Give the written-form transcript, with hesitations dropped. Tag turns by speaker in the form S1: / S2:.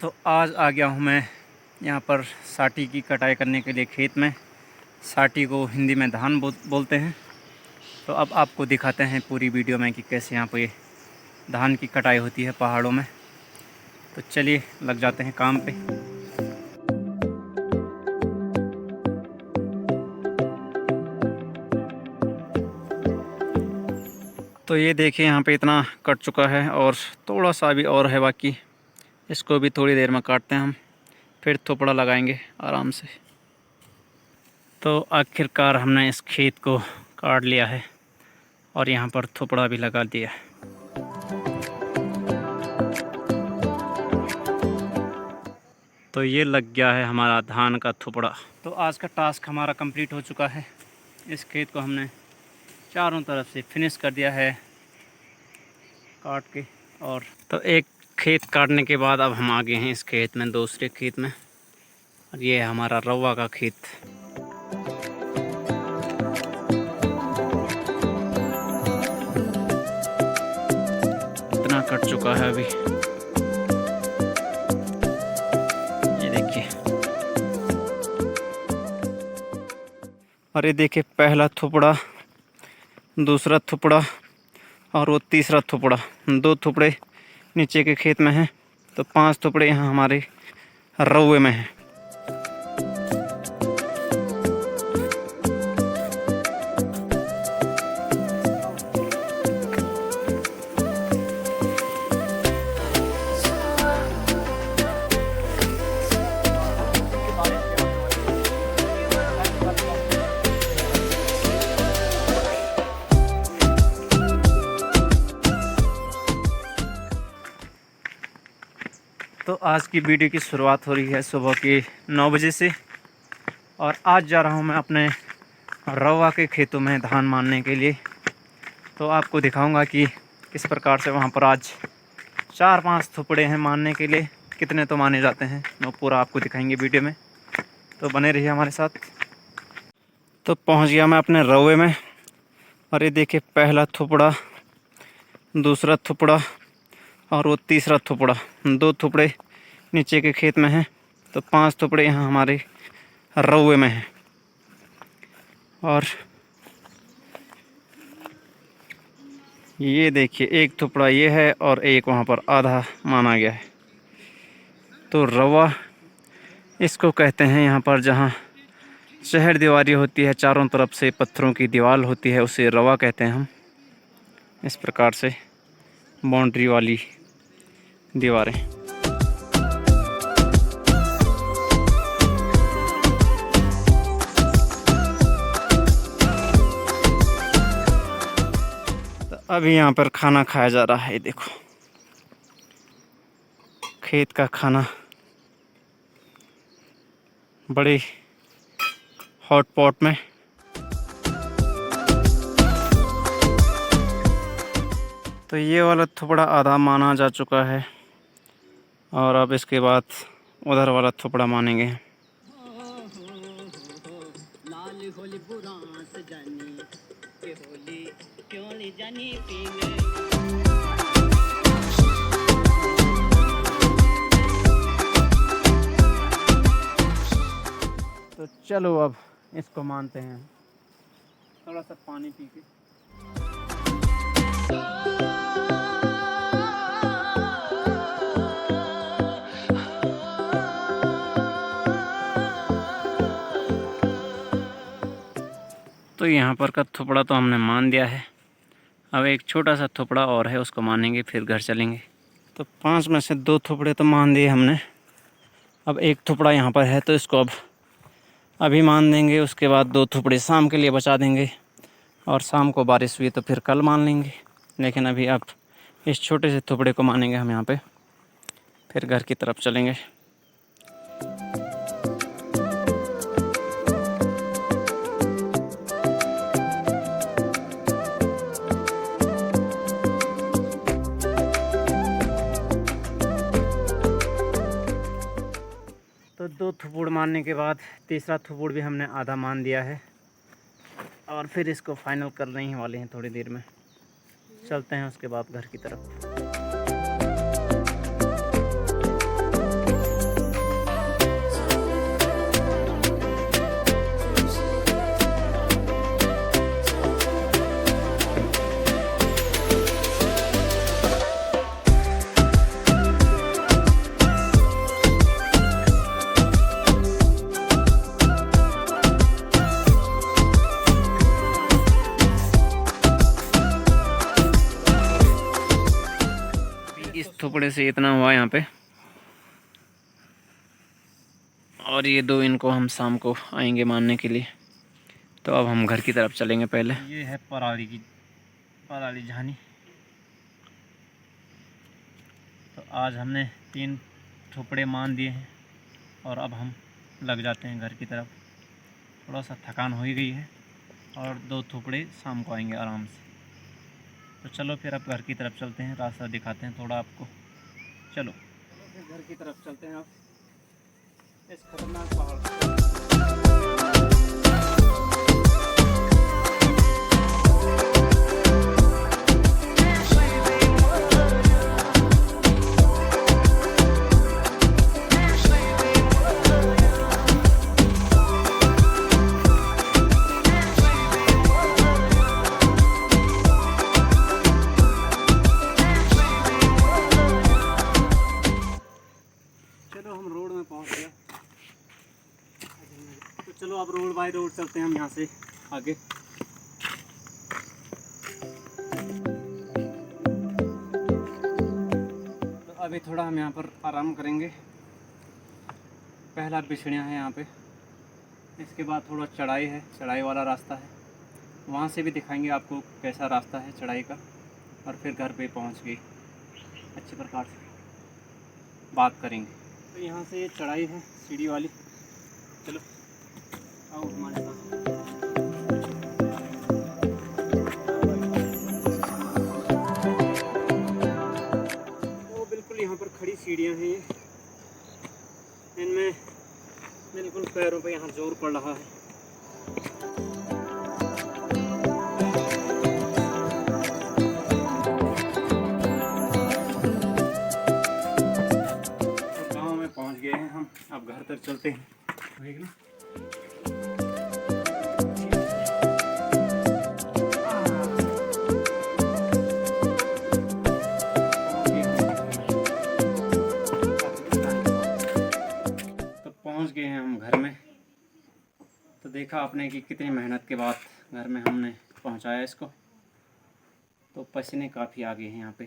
S1: तो आज आ गया हूँ मैं यहाँ पर साटी की कटाई करने के लिए खेत में। साटी को हिंदी में धान बोलते हैं। तो अब आपको दिखाते हैं पूरी वीडियो में कि कैसे यहाँ पे धान की कटाई होती है पहाड़ों में। तो चलिए लग जाते हैं काम पे। तो ये देखिए यहाँ पे इतना कट चुका है और थोड़ा सा भी और है बाकी। इसको भी थोड़ी देर में काटते हैं हम, फिर थोपड़ा लगाएंगे आराम से। तो आखिरकार हमने इस खेत को काट लिया है और यहाँ पर थोपड़ा भी लगा दिया है। तो ये लग गया है हमारा धान का थोपड़ा। तो आज का टास्क हमारा कंप्लीट हो चुका है। इस खेत को हमने चारों तरफ से फिनिश कर दिया है काट के। और तो एक खेत काटने के बाद अब हम आ गए हैं इस खेत में, दूसरे खेत में। और ये है हमारा रवा का खेत। इतना कट चुका है अभी, ये देखिए। और ये देखिए पहला थोपड़ा, दूसरा थोपड़ा और वो तीसरा थोपड़ा। 2 थोपड़े नीचे के खेत में हैं, तो 5 थोपड़े यहाँ हमारे रवे में हैं। तो आज की वीडियो की शुरुआत हो रही है सुबह के 9 बजे से। और आज जा रहा हूँ मैं अपने रवा के खेतों में धान मारने के लिए। तो आपको दिखाऊंगा कि किस प्रकार से वहाँ पर आज 4-5 थोपड़े हैं मारने के लिए। कितने तो माने जाते हैं वो पूरा आपको दिखाएंगे वीडियो में, तो बने रहिए हमारे साथ। तो पहुँच गया मैं अपने रवे में। और ये देखिए पहला थोपड़ा, दूसरा थोपड़ा और वो तीसरा थोपड़ा। 2 थोपड़े नीचे के खेत में हैं, तो 5 थोपड़े यहाँ हमारे रवे में हैं। और ये देखिए एक थोपड़ा ये है और एक वहाँ पर आधा माना गया है। तो रवा इसको कहते हैं यहाँ पर, जहाँ चहर दीवारी होती है, चारों तरफ से पत्थरों की दीवार होती है, उसे रवा कहते हैं हम। इस प्रकार से बाउंड्री वाली दीवारें। तो अभी यहाँ पर खाना खाया जा रहा है। ये देखो खेत का खाना बड़े हॉट पॉट में। तो ये वाला थोपड़ा आधा माना जा चुका है और अब इसके बाद उधर वाला थोपड़ा मानेंगे। तो चलो अब इसको मानते हैं। थोड़ा सा पानी पी के। तो यहाँ पर का थोपड़ा तो हमने मान दिया है। अब एक छोटा सा थोपड़ा और है, उसको मानेंगे फिर घर चलेंगे। तो 5 में से 2 थोपड़े तो मान दिए हमने। अब एक थोपड़ा यहाँ पर है, तो इसको अब अभी मान देंगे। उसके बाद 2 थोपड़े शाम के लिए बचा देंगे, और शाम को बारिश हुई तो फिर कल मान लेंगे। लेकिन अभी अब इस छोटे से थोपड़े को मानेंगे हम यहाँ पे, फिर घर की तरफ चलेंगे। तो 2 थोपड़ मारने के बाद तीसरा थोपड़ भी हमने आधा मान दिया है, और फिर इसको फाइनल करने ही वाले हैं थोड़ी देर में। चलते हैं उसके बाद घर की तरफ। टुकड़े से इतना हुआ यहाँ पे। और ये 2 इनको हम शाम को आएंगे मारने के लिए। तो अब हम घर की तरफ चलेंगे। पहले ये है पराली झानी। तो आज हमने 3 ठुपड़े मान दिए हैं और अब हम लग जाते हैं घर की तरफ। थोड़ा सा थकान हो ही गई है और 2 ठुपड़े शाम को आएंगे आराम से। तो चलो फिर अब घर की तरफ चलते हैं, रास्ता दिखाते हैं थोड़ा आपको। चलो फिर घर की तरफ चलते हैं अब इस खतरनाक पहाड़। चलो हम रोड में पहुंच गए। तो चलो अब रोड बाय रोड चलते हैं हम यहाँ से आगे। तो अभी थोड़ा हम यहाँ पर आराम करेंगे। पहला बिछड़ियाँ हैं यहाँ पे, इसके बाद थोड़ा चढ़ाई है, चढ़ाई वाला रास्ता है। वहाँ से भी दिखाएंगे आपको कैसा रास्ता है चढ़ाई का। और फिर घर पे पहुँच गए अच्छे प्रकार से बात करेंगे। तो यहाँ से ये चढ़ाई है सीढ़ी वाली। चलो आओ हमारे साथ। तो बिल्कुल यहाँ पर खड़ी सीढ़ियाँ हैं ये, इनमें बिल्कुल पैरों पे यहाँ जोर पड़ रहा है। पहुंच गए हैं हम, अब घर तक चलते हैं। ठीक ना? तो पहुंच गए हैं हम घर में। तो देखा आपने कि कितनी मेहनत के बाद घर में हमने पहुंचाया इसको। तो पसीने काफ़ी आ गए हैं यहाँ पे।